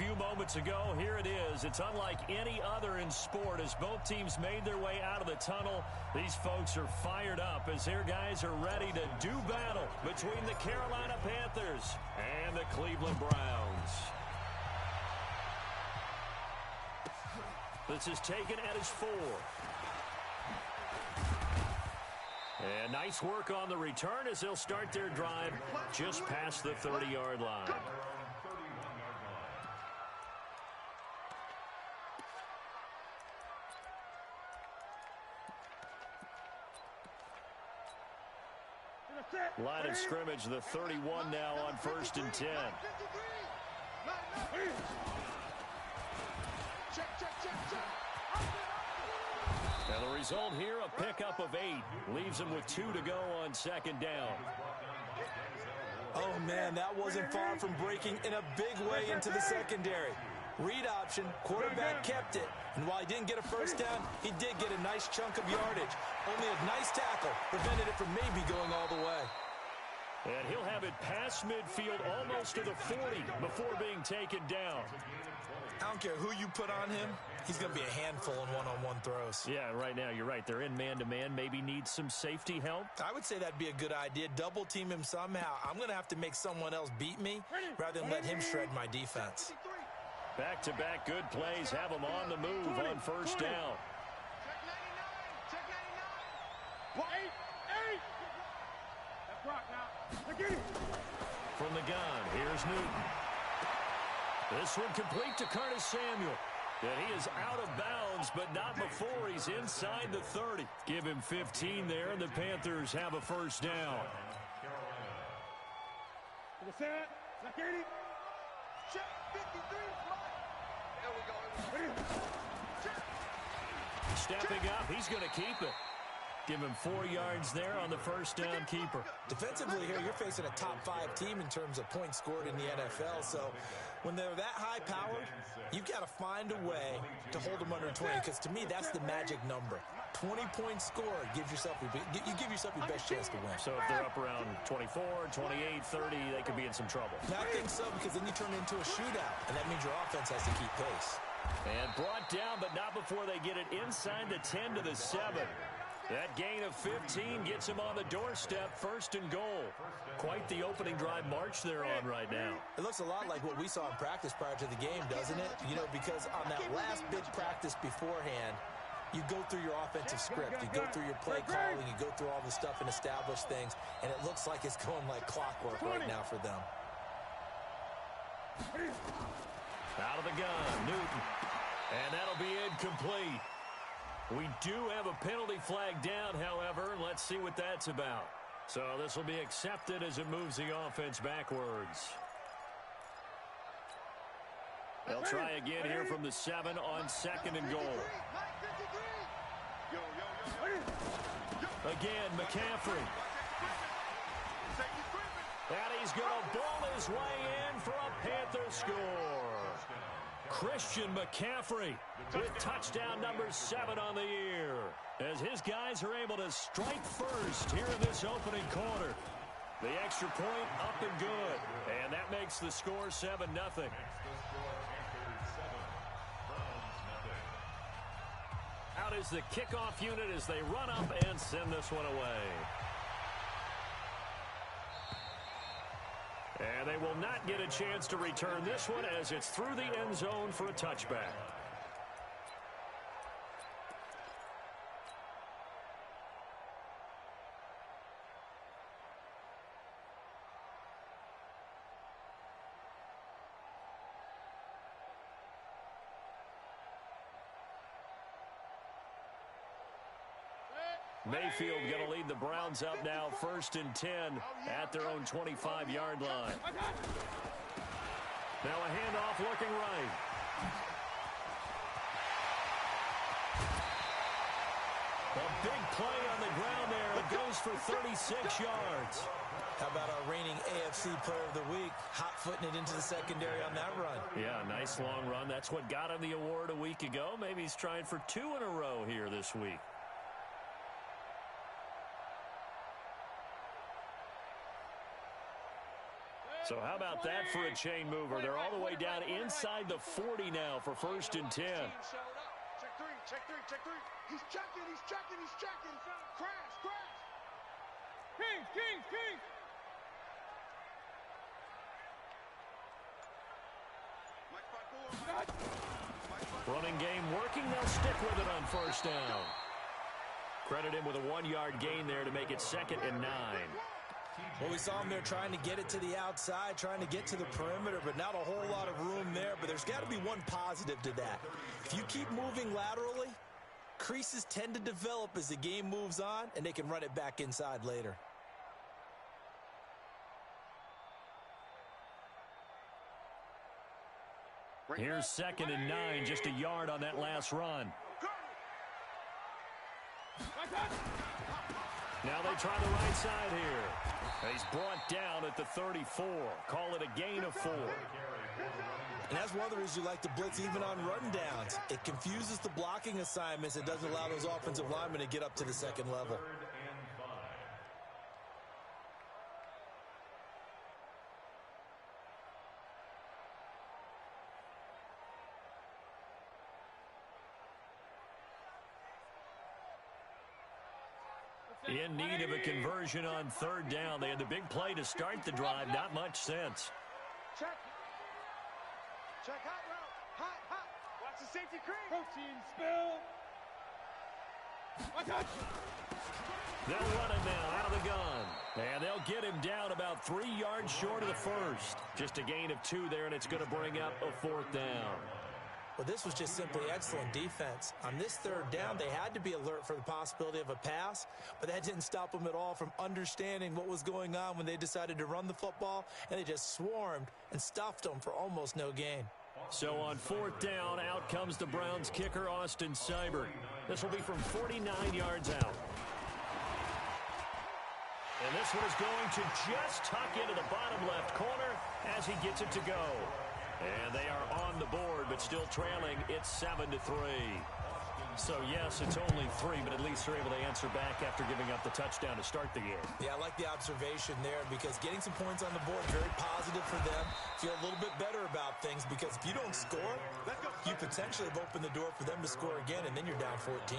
few moments ago. Here it is. It's unlike any other in sport. As both teams made their way out of the tunnel, these folks are fired up as their guys are ready to do battle between the Carolina Panthers and the Cleveland Browns. This is taken at his 4. And nice work on the return as they'll start their drive just past the 30-yard line. Line of scrimmage, the 31 now on 1st and 10. And the result here, a pickup of 8. Leaves them with 2 to go on 2nd down. Oh, man, that wasn't far from breaking in a big way into the secondary. Read option, quarterback kept it. And while he didn't get a first down, he did get a nice chunk of yardage. Only a nice tackle prevented it from maybe going all the way. And he'll have it past midfield almost to the 40 before being taken down. I don't care who you put on him. He's going to be a handful in one-on-one throws. Yeah, right now, you're right. They're in man-to-man. Maybe need some safety help. I would say that'd be a good idea. Double team him somehow. I'm going to have to make someone else beat me rather than let him shred my defense. Back-to-back good plays have him on the move on 1st down. From the gun, here's Newton. This one complete to Curtis Samuel. And he is out of bounds, but not before he's inside the 30. Give him 15 there, and the Panthers have a first down. Stepping up, he's going to keep it. Give him 4 yards there on the first down keeper. Defensively here, you're facing a top 5 team in terms of points scored in the NFL. So when they're that high-powered, you've got to find a way to hold them under 20. Because to me, that's the magic number. 20 points scored gives yourself you give yourself your best chance to win. So if they're up around 24, 28, 30, they could be in some trouble. I think so, because then you turn into a shootout, and that means your offense has to keep pace. And brought down, but not before they get it inside the 10 to the 7. That gain of 15 gets him on the doorstep, 1st and goal. Quite the opening drive march they're on right now. It looks a lot like what we saw in practice prior to the game, doesn't it? You know, because on that last big practice beforehand, you go through your offensive script, you go through your play calling, you go through all the stuff and establish things, and it looks like it's going like clockwork right now for them. Out of the gun, Newton. And that'll be incomplete. We do have a penalty flag down, however. Let's see what that's about. So this will be accepted as it moves the offense backwards. They'll try again here from the 7 on 2nd and goal. Again, McCaffrey. And he's going to ball his way in for a Panther score. Christian McCaffrey with touchdown number 7 on the year, as his guys are able to strike first here in this opening quarter. The extra point up and good, and that makes the score 7-0. Out is the kickoff unit as they run up and send this one away. And they will not get a chance to return this one as it's through the end zone for a touchback. Mayfield going to lead the Browns up now, 1st and 10 at their own 25-yard line. Now a handoff looking right. A big play on the ground there. It goes for 36 yards. How about our reigning AFC Player of the Week, hot-footing it into the secondary on that run? Yeah, nice long run. That's what got him the award a week ago. Maybe he's trying for 2 in a row here this week. So how about that for a chain mover? They're all the way down inside the 40 now for 1st and 10. Check three, check three, check three. He's checking, he's checking, he's checking. Crash, crash. Kings. Running game working. They'll stick with it on 1st down. Credit him with a 1-yard gain there to make it 2nd and 9. Well, we saw him there trying to get it to the outside, trying to get to the perimeter, but not a whole lot of room there. But there's got to be one positive to that. If you keep moving laterally, creases tend to develop as the game moves on, and they can run it back inside later. Here's 2nd and 9, just a yard on that last run. Now they try the right side here. He's brought down at the 34. Call it a gain of 4. And that's one of the reasons you like to blitz even on rundowns. It confuses the blocking assignments. It doesn't allow those offensive linemen to get up to the 2nd level. In need of a conversion on 3rd down. They had the big play to start the drive. Not much sense. Check hot route. Hot. Watch the safety creep. Protein spill. They'll run it now out of the gun. And they'll get him down about 3 yards short of the 1st. Just a gain of 2 there, and it's going to bring up a 4th down. Well, this was just simply excellent defense. On this 3rd down, they had to be alert for the possibility of a pass, but that didn't stop them at all from understanding what was going on when they decided to run the football, and they just swarmed and stuffed them for almost no gain. So on 4th down, out comes the Browns kicker, Austin Seibert. This will be from 49 yards out. And this one is going to just tuck into the bottom left corner as he gets it to go. And they are on the board, but still trailing. It's 7-3. So, yes, it's only 3, but at least they're able to answer back after giving up the touchdown to start the game. Yeah, I like the observation there because getting some points on the board, very positive for them. Feel a little bit better about things because if you don't score, you potentially have opened the door for them to score again, and then you're down 14.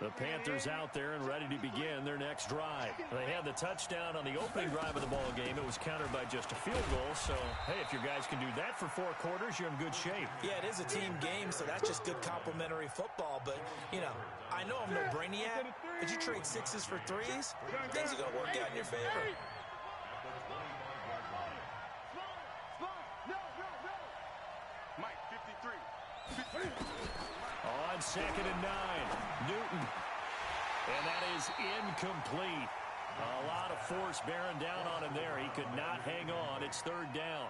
The Panthers out there and ready to begin their next drive. They had the touchdown on the opening drive of the ball game. It was countered by just a field goal. So, hey, if your guys can do that for 4 quarters, you're in good shape. Yeah, it is a team game, so that's just good complementary football. But, you know, I know I'm no brainiac, but you trade 6s for 3s, things are going to work out in your favor. Mike, 53. On 2nd and 9, Newton. And that is incomplete. A lot of force bearing down on him there. He could not hang on. It's 3rd down.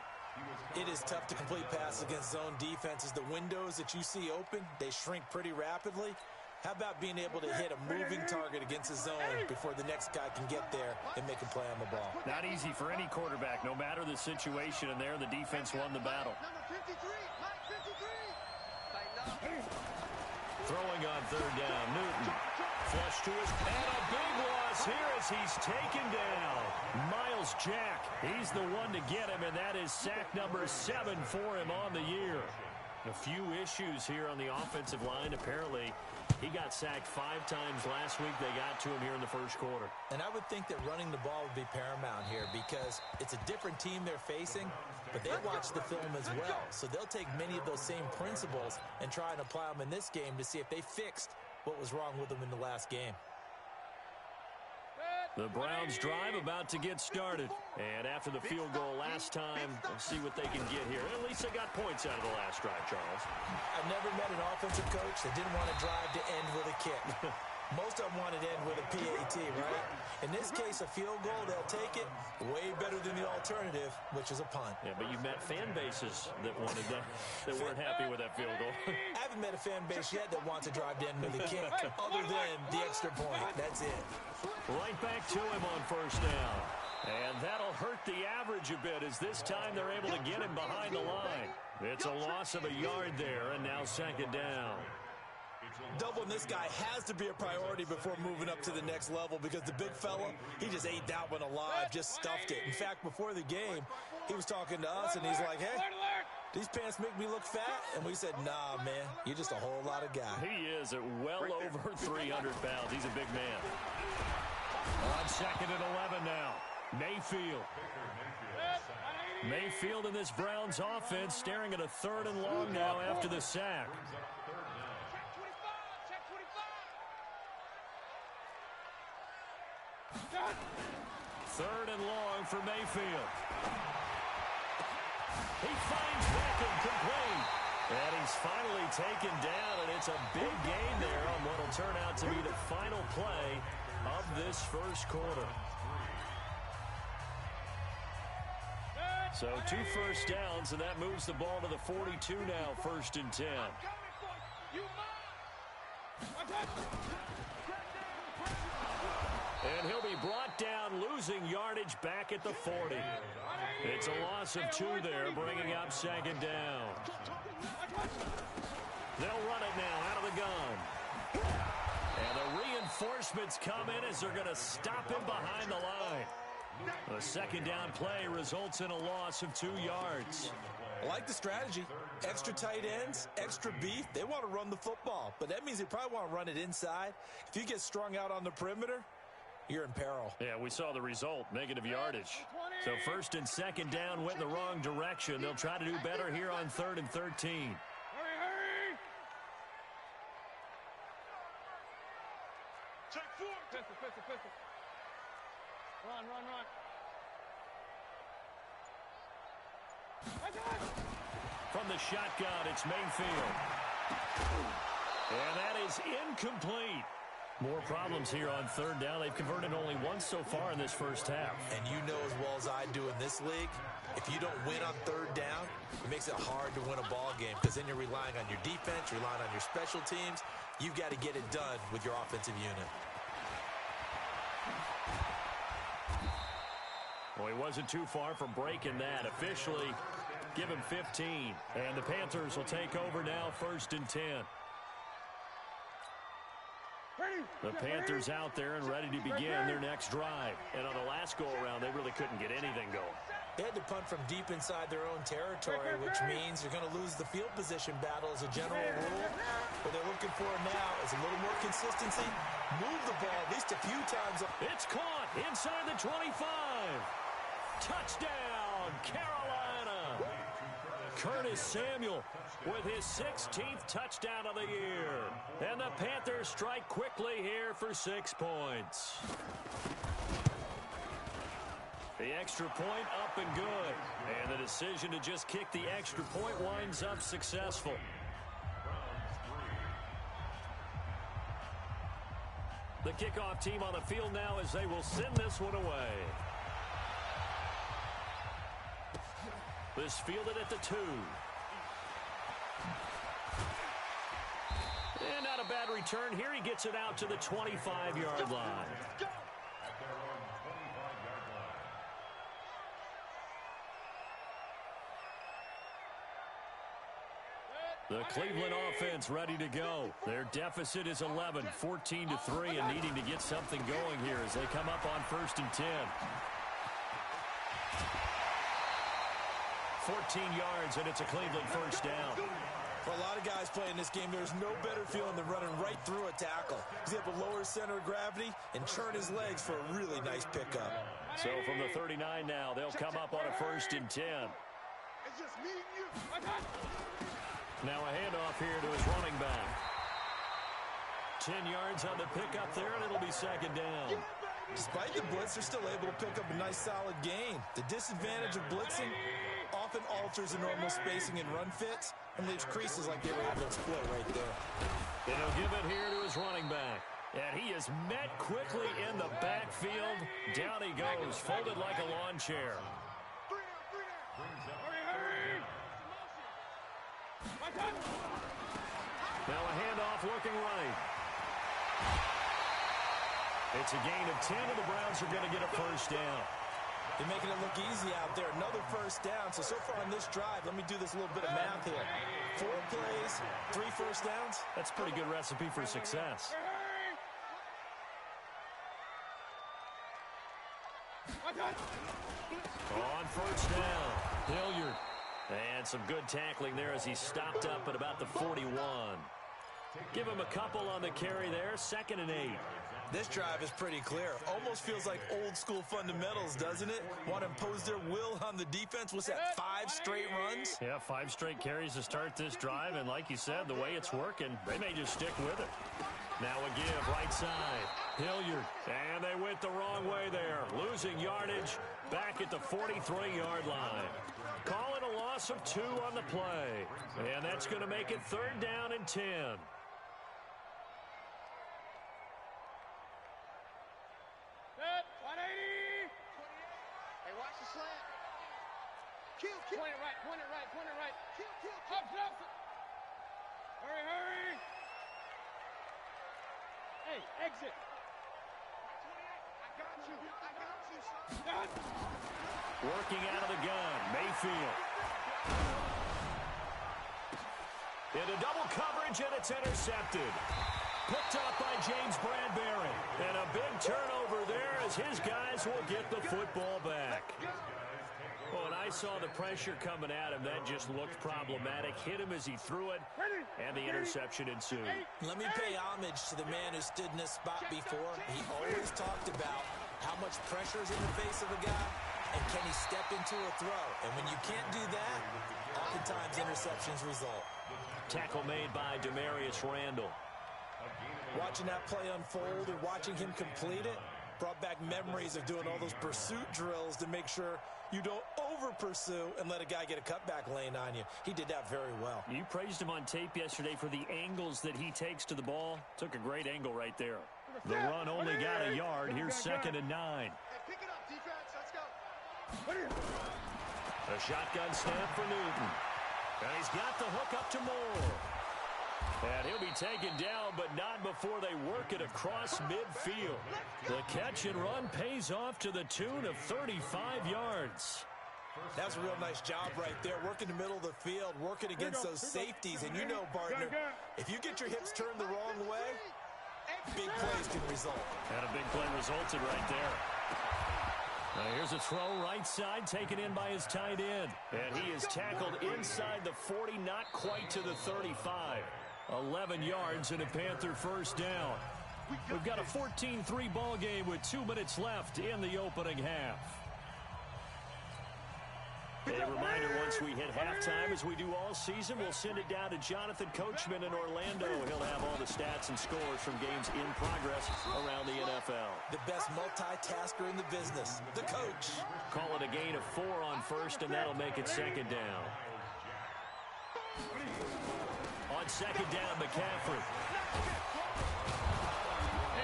It is tough to complete passes against zone defenses. The windows that you see open, they shrink pretty rapidly. How about being able to hit a moving target against a zone before the next guy can get there and make a play on the ball? Not easy for any quarterback, no matter the situation. And there, the defense won the battle. Number 53, Mike 53. Throwing on 3rd down, Newton. Flush to his, and a big loss here as he's taken down. Miles Jack, he's the one to get him, and that is sack number 7 for him on the year. A few issues here on the offensive line. Apparently, he got sacked 5 times last week. They got to him here in the 1st quarter. And I would think that running the ball would be paramount here because it's a different team they're facing, but they watch the film as well. So they'll take many of those same principles and try and apply them in this game to see if they fixed what was wrong with them in the last game. The Browns drive about to get started. And after the field goal last time, we'll see what they can get here. At least they got points out of the last drive, Charles. I've never met an offensive coach that didn't want to drive to end with a kick. Most of them want it to end with a PAT, right? In this case, a field goal, they'll take it way better than the alternative, which is a punt. Yeah, but you met fan bases that wanted that weren't happy with that field goal. I haven't met a fan base yet that wants to drive to end with a kick other than the extra point. That's it. Right back to him on 1st down. And that'll hurt the average a bit as this time they're able to get him behind the line. It's a loss of a yard there, and now 2nd down. Doubling this guy has to be a priority before moving up to the next level because the big fella, he just ate that one alive, just stuffed it. In fact, before the game, he was talking to us, and he's like, hey, these pants make me look fat? And we said, nah, man, you're just a whole lot of guy. He is at well over 300 pounds. He's a big man. On 2nd and 11 now. Mayfield. Mayfield in this Browns offense staring at a 3rd and long now after the sack. Third and long for Mayfield. He finds Beckham complete. And he's finally taken down, and it's a big gain there on what will turn out to be the final play of this first quarter. So 2 first downs, and that moves the ball to the 42 now, 1st and 10. And he'll be brought down, losing yardage back at the 40. It's a loss of 2 there, bringing up 2nd down. They'll run it now out of the gun. And the reinforcements come in as they're going to stop him behind the line. A 2nd down play results in a loss of 2 yards. I like the strategy. Extra tight ends, extra beef. They want to run the football, but that means they probably want to run it inside. If you get strung out on the perimeter, you're in peril. Yeah, we saw the result, negative yardage. So 1st and 2nd down went in the wrong direction. They'll try to do better here on 3rd and 13. Hurry! Check 4. Pistol. Run. From the shotgun, it's Mayfield. And that is incomplete. More problems here on 3rd down. They've converted only once so far in this first half. And you know as well as I do in this league, if you don't win on 3rd down, it makes it hard to win a ball game because then you're relying on your defense, you're relying on your special teams. You've got to get it done with your offensive unit. Well, he wasn't too far from breaking that. Officially, give him 15. And the Panthers will take over now, 1st and 10. The Panthers out there and ready to begin their next drive. And on the last go-around, they really couldn't get anything going. They had to punt from deep inside their own territory, which means you're going to lose the field position battle as a general rule. What they're looking for now is a little more consistency. Move the ball at least a few times. It's caught inside the 25. Touchdown, Carolina. Curtis Samuel with his 16th touchdown of the year. And the Panthers strike quickly here for 6 points. The extra point up and good. And the decision to just kick the extra point winds up successful. The kickoff team on the field now as they will send this one away. This fielded at the 2. And not a bad return here. He gets it out to the 25-yard line. The Cleveland offense ready to go. Their deficit is 11, 14-3, and needing to get something going here as they come up on 1st and 10. 14 yards, and it's a Cleveland first down. For a lot of guys playing this game, there's no better feeling than running right through a tackle. He's able to lower his center of gravity and turn his legs for a really nice pickup. So from the 39 now, they'll come up on a 1st and 10. It's just me and you. Now a handoff here to his running back. 10 yards on the pickup there, and it'll be 2nd down. Despite the blitz, they're still able to pick up a nice solid gain. The disadvantage of blitzing often alters the normal spacing and run fits and leaves creases like they were able to exploit right there. And he'll give it here to his running back. And he is met quickly in the backfield. Down he goes, folded like a lawn chair. Now a handoff looking right. It's a gain of 10, and the Browns are going to get a first down. You're making it look easy out there. Another first down. So far on this drive, let me do this little bit of math here. 4 plays, 3 first downs. That's a pretty good recipe for success. On first down, Hilliard. And some good tackling there as he stopped up at about the 41. Give him a couple on the carry there, 2nd and 8. This drive is pretty clear. Almost feels like old school fundamentals, doesn't it? Want to impose their will on the defense. What's that, 5 straight runs? Yeah, 5 straight carries to start this drive. And like you said, the way it's working, they may just stick with it. Now a give, right side. Hilliard. And they went the wrong way there. Losing yardage back at the 43-yard line. Call it a loss of 2 on the play. And that's going to make it 3rd down and 10. Point it right, point it right, point it right. Kill. Up. Hurry. Hey, exit. 28, I got you, son. Working out of the gun, Mayfield. Into double coverage, and it's intercepted. Picked up by James Bradbury. And a big turnover there as his guys will get the football back. Well, and I saw the pressure coming at him. That just looked problematic. Hit him as he threw it, and the interception ensued. Let me pay homage to the man who stood in this spot before. He always talked about how much pressure is in the face of a guy, and can he step into a throw. And when you can't do that, oftentimes interceptions result. Tackle made by Demarius Randall. Watching that play unfold and watching him complete it brought back memories of doing all those pursuit drills to make sure you don't over-pursue and let a guy get a cutback lane on you. He did that very well. You praised him on tape yesterday for the angles that he takes to the ball. Took a great angle right there. The run only got a yard. Here's 2nd and 9. Hey, pick it up, defense. Let's go. A shotgun snap for Newton. And he's got the hook up to Moore. And he'll be taken down, but not before they work it across midfield. The catch and run pays off to the tune of 35 yards. That's a real nice job right there. Working the middle of the field, working against those safeties. And you know, partner, if you get your hips turned the wrong way, big plays can result. And a big play resulted right there. Now here's a throw right side taken in by his tight end. And he is tackled inside the 40, not quite to the 35. 11 yards and a Panther first down. We've got a 14-3 ball game with 2 minutes left in the opening half. A reminder, once we hit halftime, as we do all season, we'll send it down to Jonathan Coachman in Orlando. He'll have all the stats and scores from games in progress around the NFL. The best multitasker in the business, the coach. Call it a gain of 4 on first, and that'll make it 2nd down. On 2nd down, McCaffrey.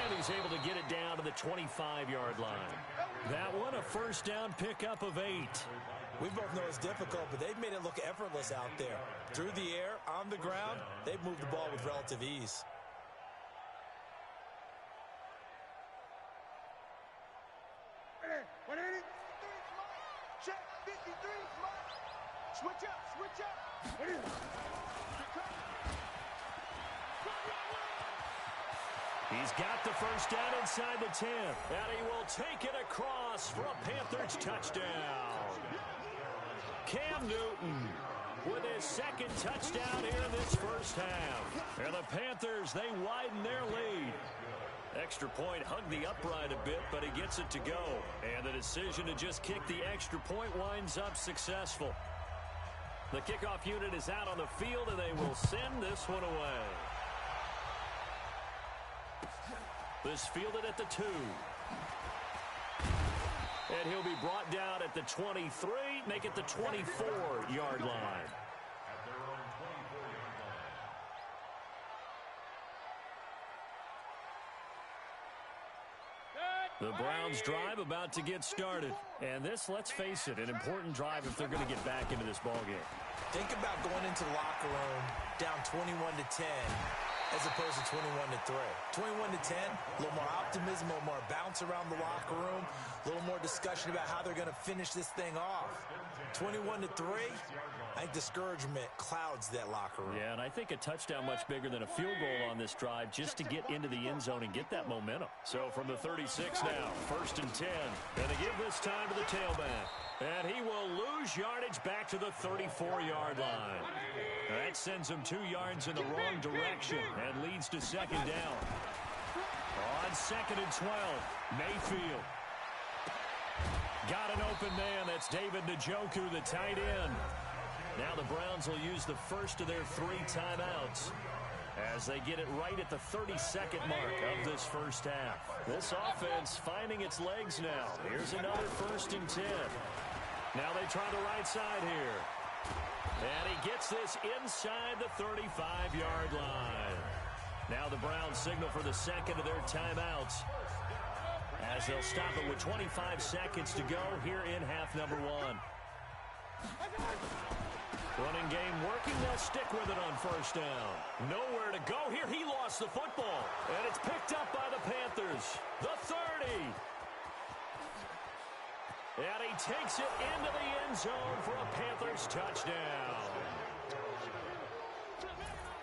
And he's able to get it down to the 25-yard line. That one, a first down pickup of 8. We both know it's difficult, but they've made it look effortless out there. Through the air, on the ground, they've moved the ball with relative ease. Check 53, switch up. He's got the first down inside the 10. And he will take it across for a Panthers touchdown. Cam Newton with his 2nd touchdown here in this first half. And the Panthers, they widen their lead. Extra point hugged the upright a bit, but he gets it to go. And the decision to just kick the extra point winds up successful. The kickoff unit is out on the field, and they will send this one away. This fielded at the 2. And he'll be brought down at the 23, make it the 24-yard line. The Browns drive about to get started. And this, let's face it, an important drive if they're going to get back into this ballgame. Think about going into the locker room down 21-10. as opposed to 21-3. 21-10, a little more optimism, a little more bounce around the locker room, a little more discussion about how they're going to finish this thing off. 21-3, I think discouragement clouds that locker room. Yeah, and I think a touchdown much bigger than a field goal on this drive just to get into the end zone and get that momentum. So from the 36 now, 1st and 10. And they give this time to the tailback. And he will lose yardage back to the 34-yard line. That sends him 2 yards in the wrong direction and leads to 2nd down. On 2nd and 12, Mayfield. Got an open man. That's David Njoku, the tight end. Now the Browns will use the first of their 3 timeouts as they get it right at the 32nd mark of this first half. This offense finding its legs now. Here's another 1st and 10. Now they try the right side here. And he gets this inside the 35-yard line. Now the Browns signal for the second of their timeouts as they'll stop it with 25 seconds to go here in half number 1. Running game working. They'll stick with it on 1st down. Nowhere to go here. He lost the football. And it's picked up by the Panthers. The 30. And he takes it into the end zone for a Panthers touchdown.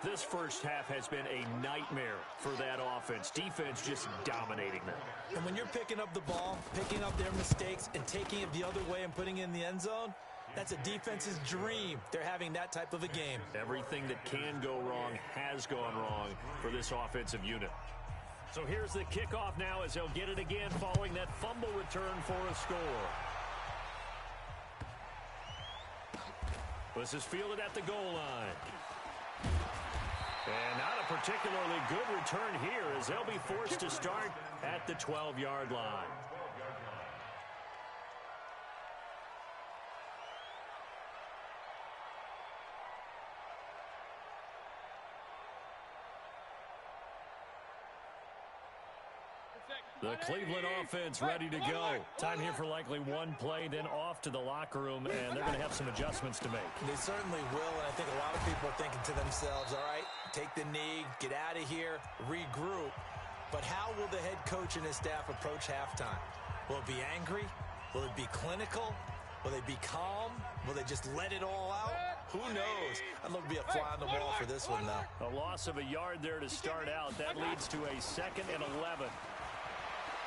This first half has been a nightmare for that offense. Defense just dominating them. And when you're picking up the ball, picking up their mistakes, and taking it the other way and putting it in the end zone, that's a defense's dream. They're having that type of a game. Everything that can go wrong has gone wrong for this offensive unit. So here's the kickoff now as they'll get it again following that fumble return for a score. This is fielded at the goal line. And not a particularly good return here as they'll be forced to start at the 12-yard line. The Cleveland offense ready to go. Time here for likely one play, then off to the locker room, and they're going to have some adjustments to make. They certainly will, and I think a lot of people are thinking to themselves, all right, take the knee, get out of here, regroup. But how will the head coach and his staff approach halftime? Will it be angry? Will it be clinical? Will they be calm? Will they just let it all out? Who knows? I'd love to be a fly on the wall for this one, though. A loss of a yard there to start out. That leads to a 2nd and 11.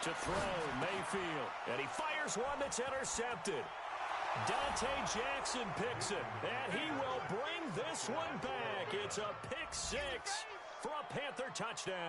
To throw, Mayfield. And he fires one that's intercepted. Dante Jackson picks it. And he will bring this one back. It's a pick 6 for a Panther touchdown.